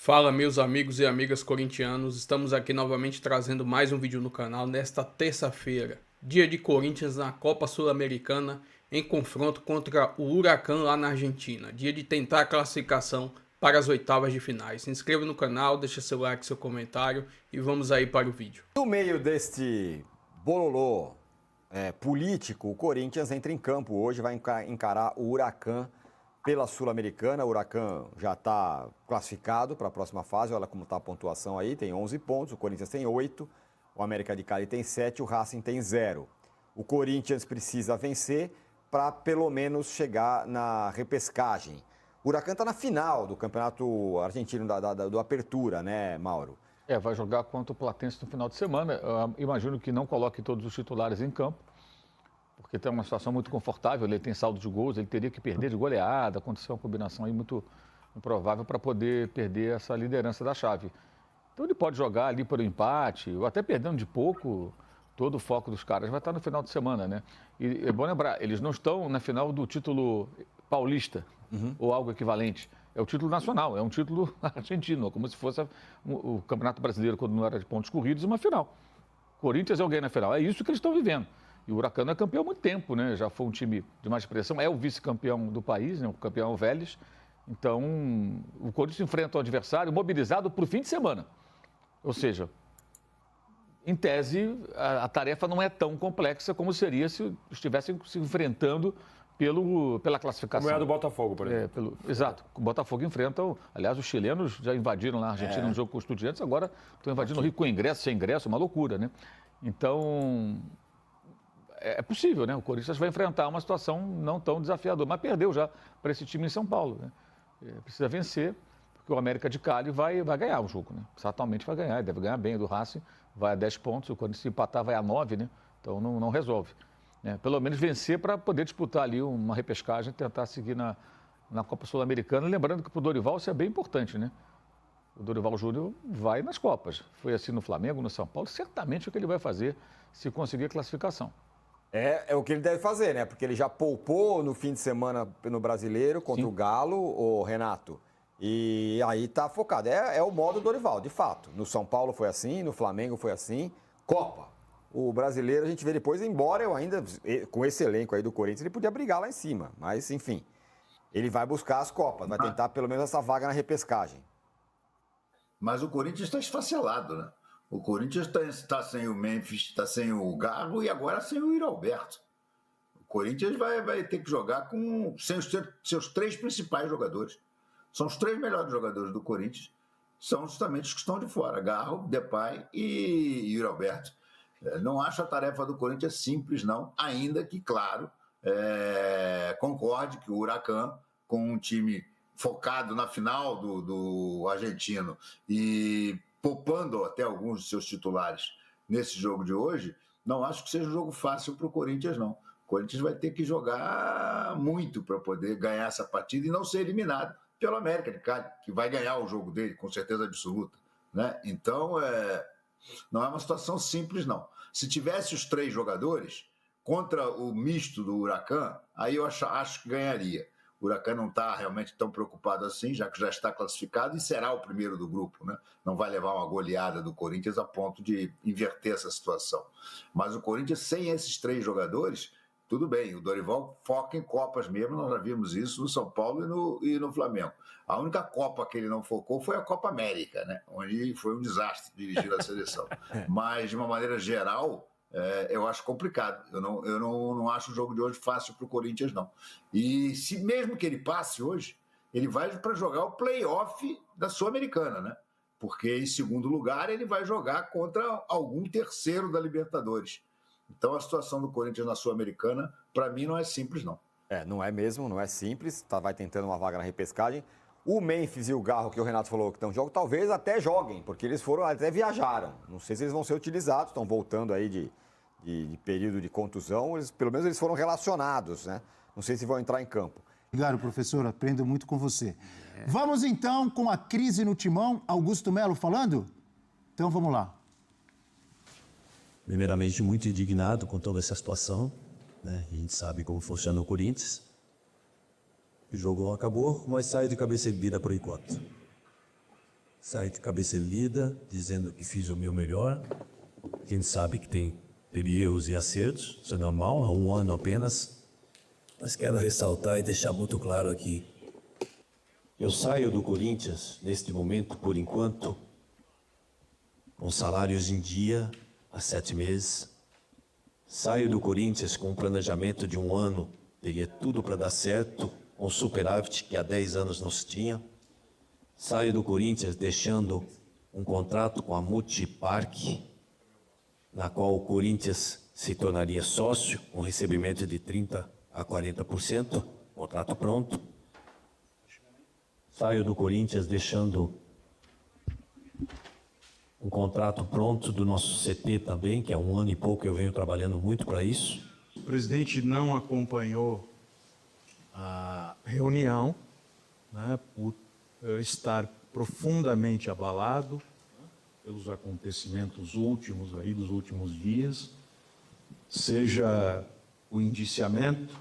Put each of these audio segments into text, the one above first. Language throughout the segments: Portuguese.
Fala, meus amigos e amigas corintianos, estamos aqui novamente trazendo mais um vídeo no canal nesta terça-feira, dia de Corinthians na Copa Sul-Americana, em confronto contra o Huracán lá na Argentina, dia de tentar a classificação para as oitavas de finais. Se inscreva no canal, deixa seu like, seu comentário e vamos aí para o vídeo. No meio deste bololô político, o Corinthians entra em campo hoje, vai encarar o Huracán pela Sul-Americana. O Huracán já está classificado para a próxima fase, olha como está a pontuação aí, tem 11 pontos, o Corinthians tem 8, o América de Cali tem 7, o Racing tem 0. O Corinthians precisa vencer para pelo menos chegar na repescagem. O Huracán está na final do campeonato argentino do Apertura, né, Mauro? Vai jogar contra o Platense no final de semana. Eu imagino que não coloque todos os titulares em campo, porque tem uma situação muito confortável, ele tem saldo de gols, ele teria que perder de goleada, aconteceu uma combinação aí muito improvável para poder perder essa liderança da chave. Então ele pode jogar ali por um empate, ou até perdendo de pouco, todo o foco dos caras vai estar no final de semana, né? E é bom lembrar, eles não estão na final do título paulista, ou algo equivalente. É o título nacional, é um título argentino, como se fosse o Campeonato Brasileiro, quando não era de pontos corridos, uma final. Corinthians é alguém na final, é isso que eles estão vivendo. E o Huracán é campeão há muito tempo, né? Já foi um time de mais expressão, é o vice-campeão do país, né? O campeão é o Vélez. Então, o Corinthians enfrenta o adversário mobilizado para o fim de semana. Ou seja, em tese, a tarefa não é tão complexa como seria se estivessem se enfrentando pela classificação. Como é a do Botafogo, por exemplo. Exato. O Botafogo enfrenta, aliás, os chilenos já invadiram lá a Argentina no jogo com os Estudiantes, agora estão invadindo o Rio com ingresso, sem ingresso, uma loucura, né? Então, é possível, né? O Corinthians vai enfrentar uma situação não tão desafiadora, mas perdeu já para esse time em São Paulo, né? Precisa vencer, porque o América de Cali vai ganhar o jogo, né? Fatalmente vai ganhar, deve ganhar bem do Racing, vai a 10 pontos, o Corinthians se empatar vai a 9, né? Então não resolve. Pelo menos vencer para poder disputar ali uma repescagem, tentar seguir na Copa Sul-Americana. Lembrando que para o Dorival isso é bem importante, né? O Dorival Júnior vai nas Copas. Foi assim no Flamengo, no São Paulo. Certamente é o que ele vai fazer se conseguir a classificação. É o que ele deve fazer, né? Porque ele já poupou no fim de semana no Brasileiro contra o Galo, o Renato. E aí tá focado. É o modo Dorival, de fato. No São Paulo foi assim, no Flamengo foi assim. Copa. O Brasileiro a gente vê depois, embora eu ainda, com esse elenco aí do Corinthians, ele podia brigar lá em cima. Mas, enfim, ele vai buscar as Copas, vai tentar pelo menos essa vaga na repescagem. Mas o Corinthians está esfacelado, né? O Corinthians está sem o Memphis, está sem o Garro e agora sem o Yuri Alberto. O Corinthians vai ter que jogar sem os seus 3 principais jogadores. São os 3 melhores jogadores do Corinthians, são justamente os que estão de fora, Garro, Depay e Yuri Alberto. Não acho a tarefa do Corinthians simples, não, ainda que, claro, concorde que o Huracán, com um time focado na final do argentino e poupando até alguns de seus titulares nesse jogo de hoje, não acho que seja um jogo fácil para o Corinthians, não. O Corinthians vai ter que jogar muito para poder ganhar essa partida e não ser eliminado pelo América de Cali, que vai ganhar o jogo dele, com certeza absoluta, né? Então, não é uma situação simples, não. Se tivesse os 3 jogadores contra o misto do Huracán, aí eu acho que ganharia. O Huracán não está realmente tão preocupado assim, já que já está classificado e será o primeiro do grupo, né? Não vai levar uma goleada do Corinthians a ponto de inverter essa situação. Mas o Corinthians, sem esses 3 jogadores, tudo bem, o Dorival foca em Copas mesmo, nós já vimos isso no São Paulo e no Flamengo. A única Copa que ele não focou foi a Copa América, né? Onde foi um desastre dirigir a seleção. Mas, de uma maneira geral, eu acho complicado. Eu não acho o jogo de hoje fácil para o Corinthians, não. E se mesmo que ele passe hoje, ele vai para jogar o play-off da Sul-Americana, né? Porque, em segundo lugar, ele vai jogar contra algum terceiro da Libertadores. Então, a situação do Corinthians na Sul-Americana, para mim, não é simples, não. Não é mesmo, não é simples. Vai tentando uma vaga na repescagem. O Memphis e o Garro, que o Renato falou que estão jogando, talvez até joguem, porque eles até viajaram. Não sei se eles vão ser utilizados, estão voltando aí de período de contusão. Pelo menos eles foram relacionados, né? Não sei se vão entrar em campo. Obrigado, professor. Aprendo muito com você. Vamos, então, com a crise no timão. Augusto Melo falando? Então, vamos lá. Primeiramente, muito indignado com toda essa situação, né? A gente sabe como funciona o Corinthians. O jogo acabou, mas sai de cabeça erguida por enquanto. saio de cabeça erguida, dizendo que fiz o meu melhor. A gente sabe que teria erros e acertos, isso é normal, há um ano apenas. Mas quero ressaltar e deixar muito claro aqui. Eu saio do Corinthians, neste momento, por enquanto, com salários em dia, há 7 meses. Saio do Corinthians com um planejamento de 1 ano, teria tudo para dar certo, com superávit que há 10 anos não se tinha. Saio do Corinthians deixando um contrato com a Multipark, na qual o Corinthians se tornaria sócio, com recebimento de 30% a 40%, contrato pronto. Saio do Corinthians deixando um contrato pronto do nosso CT também, que há 1 ano e pouco eu venho trabalhando muito para isso. O presidente não acompanhou a reunião, né, por estar profundamente abalado pelos acontecimentos últimos aí dos últimos dias, seja o indiciamento,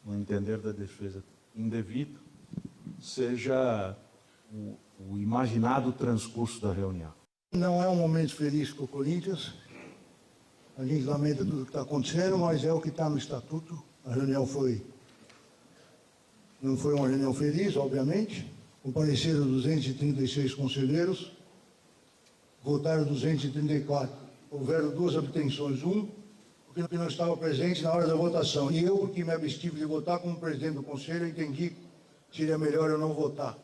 no entender da defesa indevida, seja o imaginado transcurso da reunião. Não é um momento feliz para o Corinthians. A gente lamenta tudo o que está acontecendo, mas é o que está no estatuto. A reunião não foi uma reunião feliz, obviamente. Compareceram 236 conselheiros, votaram 234. Houveram 2 abstenções, porque não estava presente na hora da votação. E eu, porque me abstive de votar como presidente do conselho, entendi que seria melhor eu não votar.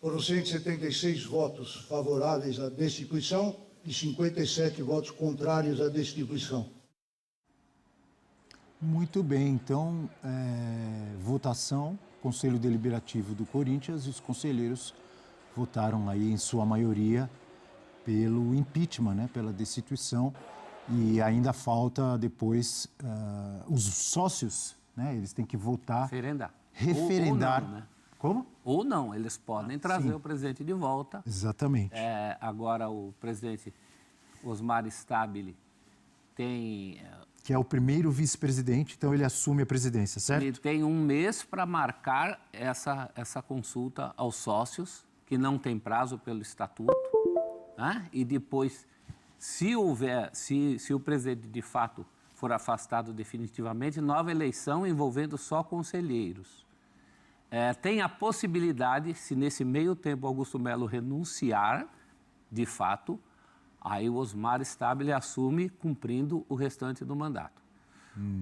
Foram 176 votos favoráveis à destituição e 57 votos contrários à destituição. Muito bem, então, votação, Conselho Deliberativo do Corinthians, e os conselheiros votaram aí, em sua maioria, pelo impeachment, né, pela destituição, e ainda falta depois os sócios, né, eles têm que votar, referendar. Ou não, né? Como? Ou não, eles podem trazer sim. o presidente de volta. Exatamente. Agora o presidente Osmar Stabile tem... Que é o primeiro vice-presidente, então ele assume a presidência, certo? Ele tem 1 mês para marcar essa consulta aos sócios, que não tem prazo pelo estatuto, né? E depois, se o presidente de fato for afastado definitivamente, nova eleição envolvendo só conselheiros. Tem a possibilidade, se nesse meio tempo Augusto Melo renunciar, de fato, aí o Osmar Stabile assume cumprindo o restante do mandato.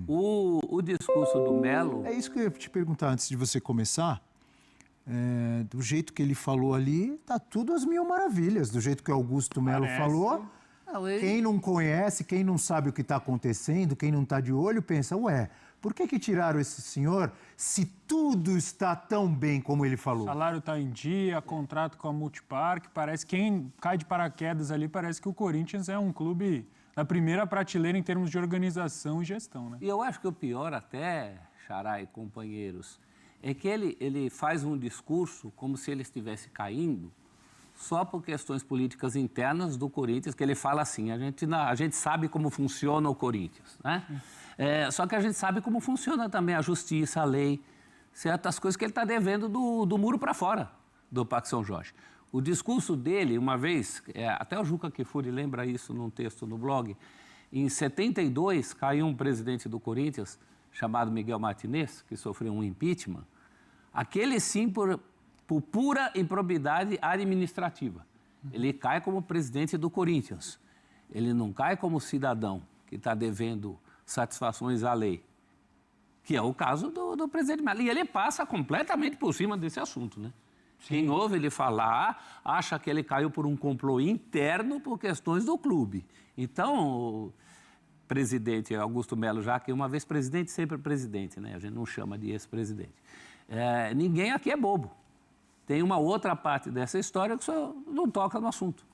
O discurso do Melo... É isso que eu ia te perguntar antes de você começar. Do jeito que ele falou ali, tá tudo às mil maravilhas. Do jeito que o Augusto Melo falou, quem não conhece, quem não sabe o que está acontecendo, quem não está de olho, pensa, por que tiraram esse senhor se tudo está tão bem como ele falou? O salário está em dia, contrato com a Multipark, parece que quem cai de paraquedas ali, parece que o Corinthians é um clube na primeira prateleira em termos de organização e gestão, né? E eu acho que o pior até, Xará e companheiros, é que ele faz um discurso como se ele estivesse caindo só por questões políticas internas do Corinthians, que ele fala assim, a gente sabe como funciona o Corinthians, né? Só que a gente sabe como funciona também a justiça, a lei, certas coisas que ele está devendo do muro para fora do Parque São Jorge. O discurso dele, uma vez, até o Juca Kfouri lembra isso num texto no blog, em 72 caiu um presidente do Corinthians chamado Miguel Martinez, que sofreu um impeachment, aquele sim por pura improbidade administrativa. Ele cai como presidente do Corinthians, ele não cai como cidadão que está devendo satisfações à lei, que é o caso do presidente Melo. E ele passa completamente por cima desse assunto, né? Sim. Quem ouve ele falar, acha que ele caiu por um complô interno por questões do clube. Então, o presidente Augusto Melo, já que uma vez presidente, sempre presidente, né? A gente não chama de ex-presidente. Ninguém aqui é bobo. Tem uma outra parte dessa história que só não toca no assunto,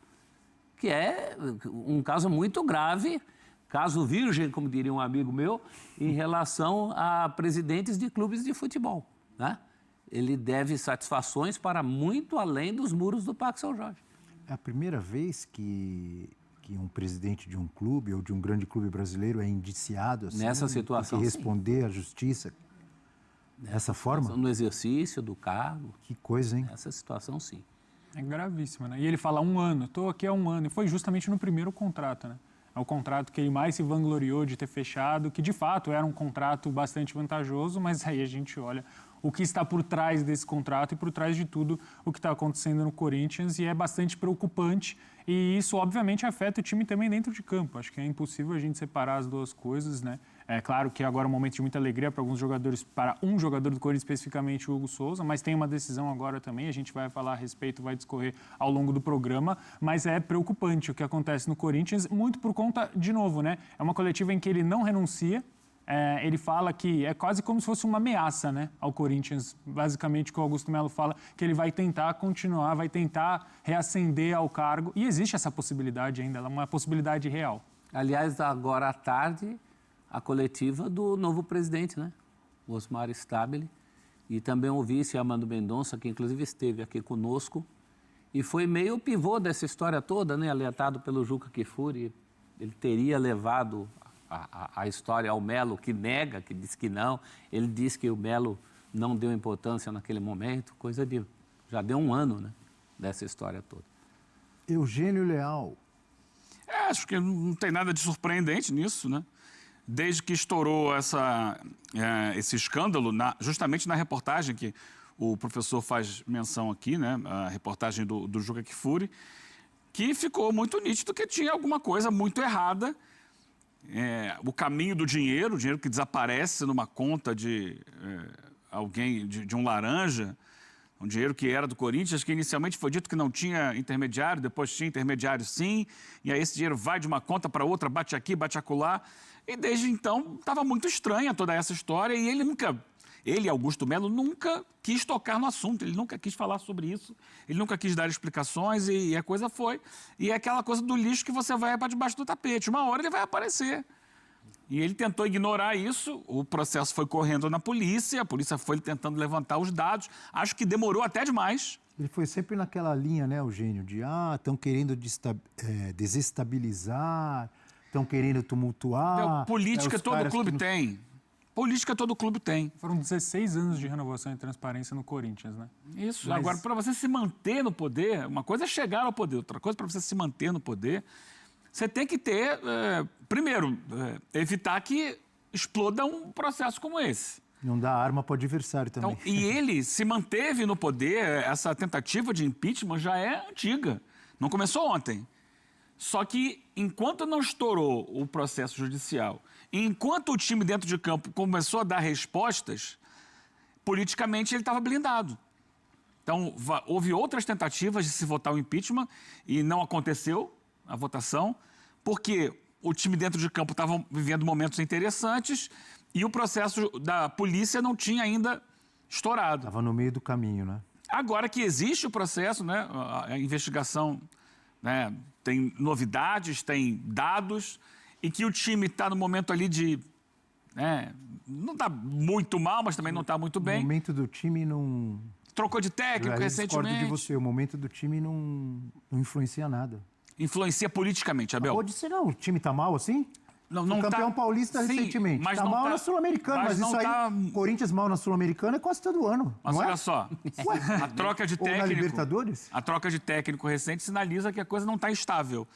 que é um caso muito grave, caso virgem, como diria um amigo meu, em relação a presidentes de clubes de futebol, né? Ele deve satisfações para muito além dos muros do Parque São Jorge. É a primeira vez que um presidente de um clube ou de um grande clube brasileiro é indiciado assim, nessa situação, tem que responder à justiça dessa forma? No exercício do cargo. Que coisa, hein? Nessa situação, sim. É gravíssimo, né? E ele fala 1 ano, estou aqui há 1 ano. E foi justamente no primeiro contrato, né? É o contrato que ele mais se vangloriou de ter fechado, que de fato era um contrato bastante vantajoso, mas aí a gente olha o que está por trás desse contrato e por trás de tudo o que está acontecendo no Corinthians, e é bastante preocupante, e isso obviamente afeta o time também dentro de campo. Acho que é impossível a gente separar as duas coisas, né? É claro que agora é um momento de muita alegria para alguns jogadores, para um jogador do Corinthians, especificamente o Hugo Souza, mas tem uma decisão agora também, a gente vai falar a respeito, vai discorrer ao longo do programa, mas é preocupante o que acontece no Corinthians, muito por conta, de novo, né? É uma coletiva em que ele não renuncia. Ele fala que é quase como se fosse uma ameaça, né, ao Corinthians. Basicamente, o que o Augusto Melo fala, que ele vai tentar continuar, vai tentar reacender ao cargo. E existe essa possibilidade ainda, ela é uma possibilidade real. Aliás, agora à tarde, a coletiva do novo presidente, né, o Osmar Stabile, e também o vice Armando Mendonça, que inclusive esteve aqui conosco, e foi meio pivô dessa história toda, né, alertado pelo Juca Kfouri. Ele teria levado a história ao Melo, que nega, que diz que não. Ele diz que o Melo não deu importância naquele momento, coisa de... Já deu 1 ano, né, dessa história toda. Eugênio Leal. Acho que não tem nada de surpreendente nisso, né? Desde que estourou esse escândalo, justamente na reportagem que o professor faz menção aqui, né, a reportagem do Juca Kfouri, que ficou muito nítido que tinha alguma coisa muito errada. O caminho do dinheiro, o dinheiro que desaparece numa conta de alguém, de um laranja, um dinheiro que era do Corinthians, que inicialmente foi dito que não tinha intermediário, depois tinha intermediário sim, e aí esse dinheiro vai de uma conta para outra, bate aqui, bate acolá, e desde então estava muito estranha toda essa história, e ele, Augusto Melo, nunca quis tocar no assunto, ele nunca quis falar sobre isso, ele nunca quis dar explicações, e a coisa foi. E é aquela coisa do lixo que você vai para debaixo do tapete, uma hora ele vai aparecer. E ele tentou ignorar isso, o processo foi correndo na polícia, a polícia foi tentando levantar os dados, acho que demorou até demais. Ele foi sempre naquela linha, né, Eugênio, de estão querendo desestabilizar, estão querendo tumultuar. Política todo clube tem. Política todo clube tem. Foram 16 anos de renovação e transparência no Corinthians, né? Isso. Mas... Agora, para você se manter no poder, uma coisa é chegar ao poder, outra coisa para você se manter no poder, você tem que ter, primeiro, evitar que exploda um processo como esse. Não dá arma para o adversário também. Então, e ele se manteve no poder, essa tentativa de impeachment já é antiga, não começou ontem. Só que, enquanto não estourou o processo judicial, enquanto o time dentro de campo começou a dar respostas, politicamente ele estava blindado. Então, houve outras tentativas de se votar o impeachment e não aconteceu a votação, porque o time dentro de campo estava vivendo momentos interessantes e o processo da polícia não tinha ainda estourado. Estava no meio do caminho, né? Agora que existe o processo, né, a investigação, né, tem novidades, tem dados, e que o time está no momento ali de... não está muito mal, mas também não está muito bem. O momento do time não... Trocou de técnico recentemente. Eu discordo de você, o momento do time não influencia nada. Influencia politicamente, Abel? Pode ser, não. O time está mal assim? Não campeão paulista recentemente. Mas tá mal na Sul-Americana, mas isso aí, Corinthians mal na Sul-Americana é quase todo ano. Mas não olha só, a troca de técnico... Ou na Libertadores? A troca de técnico recente sinaliza que a coisa não está estável.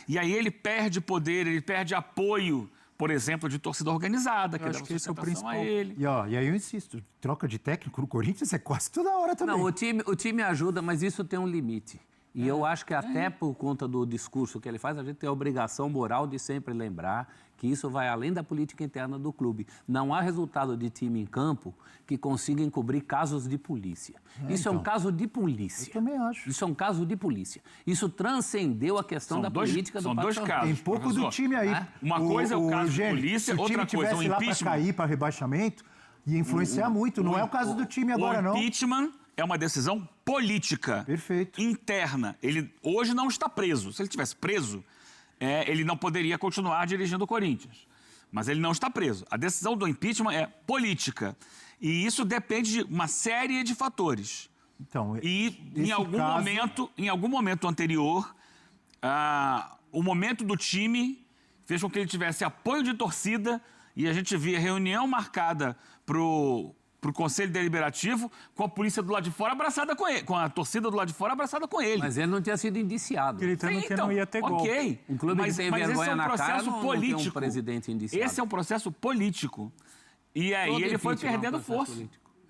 E aí ele perde poder, ele perde apoio, por exemplo, de torcida organizada, que acho que esse é o principal. A ele. E aí eu insisto, troca de técnico no Corinthians é quase toda hora também. Não, o time ajuda, mas isso tem um limite. E eu acho que até por conta do discurso que ele faz, a gente tem a obrigação moral de sempre lembrar que isso vai além da política interna do clube. Não há resultado de time em campo que consiga encobrir casos de polícia. Isso então, é um caso de polícia. Eu também acho. Isso é um caso de polícia. Isso transcendeu a questão da política do patrão. São dois casos. Tem pouco professor. Do time aí. Uma coisa é o caso de polícia, outra coisa é o impeachment. Se lá para cair, para rebaixamento, ia influenciar muito. Não é o caso do time agora, não. O impeachment é uma decisão política. Perfeito. Interna. Ele hoje não está preso. Se ele estivesse preso, ele não poderia continuar dirigindo o Corinthians. Mas ele não está preso. A decisão do impeachment é política. E isso depende de uma série de fatores. Então, e em algum momento anterior, o momento do time fez com que ele tivesse apoio de torcida e a gente via reunião marcada para o para o Conselho Deliberativo com a polícia do lado de fora abraçada com ele, com a torcida do lado de fora abraçada com ele. Mas ele não tinha sido indiciado. Gritando que não ia ter golpe. Ok. Um clube que tem vergonha na cara não tem um presidente indiciado. Esse é um processo político. E aí ele foi perdendo força.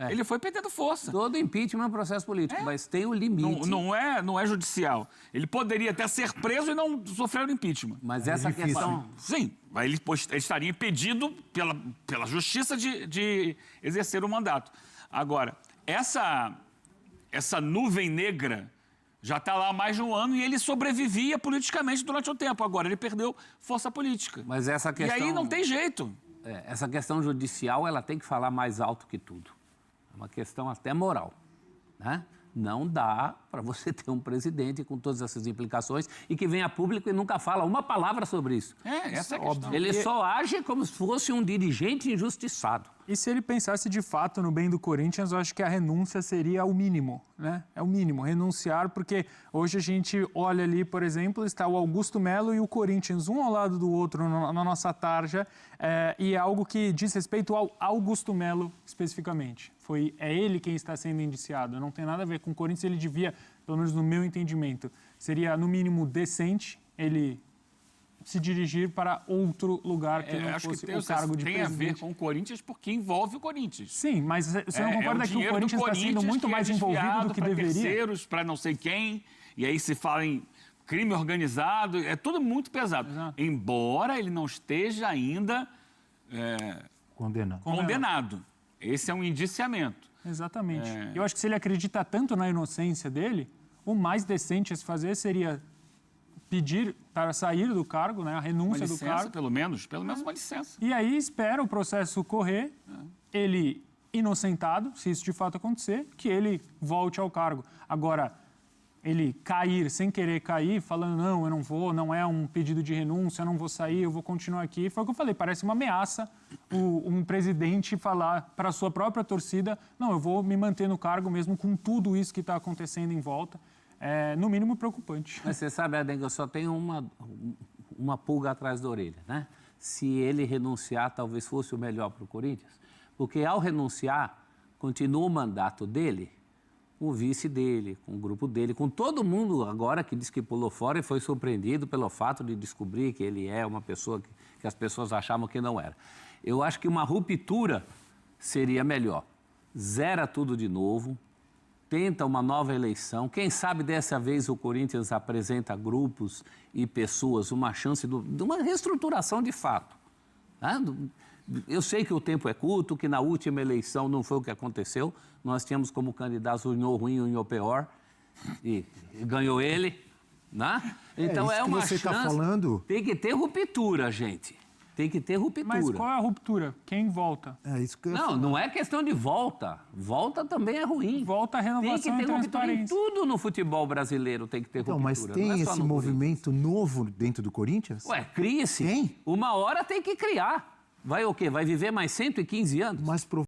Ele foi perdendo força. Todo impeachment é um processo político, mas tem um limite. Não é judicial. Ele poderia até ser preso e não sofrer o impeachment. Mas essa questão... Sim, ele estaria impedido pela justiça de exercer o mandato. Agora, essa nuvem negra já está lá há mais de um ano e ele sobrevivia politicamente durante um tempo. Agora ele perdeu força política. Mas essa questão... E aí não tem jeito. Essa questão judicial, ela tem que falar mais alto que tudo. É uma questão até moral, né? Não dá para você ter um presidente com todas essas implicações e que venha a público e nunca fala uma palavra sobre isso. Essa é a questão. Ele só age como se fosse um dirigente injustiçado. E se ele pensasse de fato no bem do Corinthians, eu acho que a renúncia seria o mínimo, né? É o mínimo, renunciar, porque hoje a gente olha ali, por exemplo, está o Augusto Melo e o Corinthians, um ao lado do outro na nossa tarja, e é algo que diz respeito ao Augusto Melo especificamente. É ele quem está sendo indiciado, não tem nada a ver com o Corinthians, ele devia, pelo menos no meu entendimento, seria no mínimo decente ele se dirigir para outro lugar que não fosse o cargo de presidente. Tem a ver com o Corinthians porque envolve o Corinthians. Sim, mas você não concorda que o Corinthians está sendo muito mais envolvido do que deveria? Terceiros, para não sei quem, e aí se fala em crime organizado, é tudo muito pesado. Exato. Embora ele não esteja ainda Condenado. Esse é um indiciamento. Exatamente. Eu acho que se ele acredita tanto na inocência dele, o mais decente a se fazer seria pedir para sair do cargo, né, a renúncia do cargo. Pelo menos uma licença. E aí espera o processo correr, ele inocentado, se isso de fato acontecer, que ele volte ao cargo. Agora, ele cair sem querer cair, falando, não, eu não vou, não é um pedido de renúncia, eu não vou sair, eu vou continuar aqui. Foi o que eu falei, parece uma ameaça um presidente falar para a sua própria torcida, não, eu vou me manter no cargo mesmo com tudo isso que está acontecendo em volta. É, no mínimo, preocupante. Mas você sabe, Adenga, eu só tenho uma pulga atrás da orelha, né? Se ele renunciar, talvez fosse o melhor para o Corinthians. Porque, ao renunciar, continua o mandato dele, com o vice dele, com o grupo dele, com todo mundo agora que diz que pulou fora e foi surpreendido pelo fato de descobrir que ele é uma pessoa que as pessoas achavam que não era. Eu acho que uma ruptura seria melhor. Zera tudo de novo, tenta uma nova eleição. Quem sabe dessa vez o Corinthians apresenta grupos e pessoas uma chance de uma reestruturação de fato. Tá? Eu sei que o tempo é curto, que na última eleição não foi o que aconteceu. Nós tínhamos como candidatos o Unhô Ruim e o Unhô Pior e ganhou ele. Né? Então é uma chance. Tá falando... Tem que ter ruptura, gente. Tem que ter ruptura. Mas qual é a ruptura? Quem volta? É isso que eu não é questão de volta. Volta também é ruim. Volta a renovação e transparência. Tudo no futebol brasileiro tem que ter ruptura. Mas tem esse movimento novo dentro do Corinthians? Ué, cria-se. Uma hora tem que criar. Vai o quê? Vai viver mais 115 anos? Mas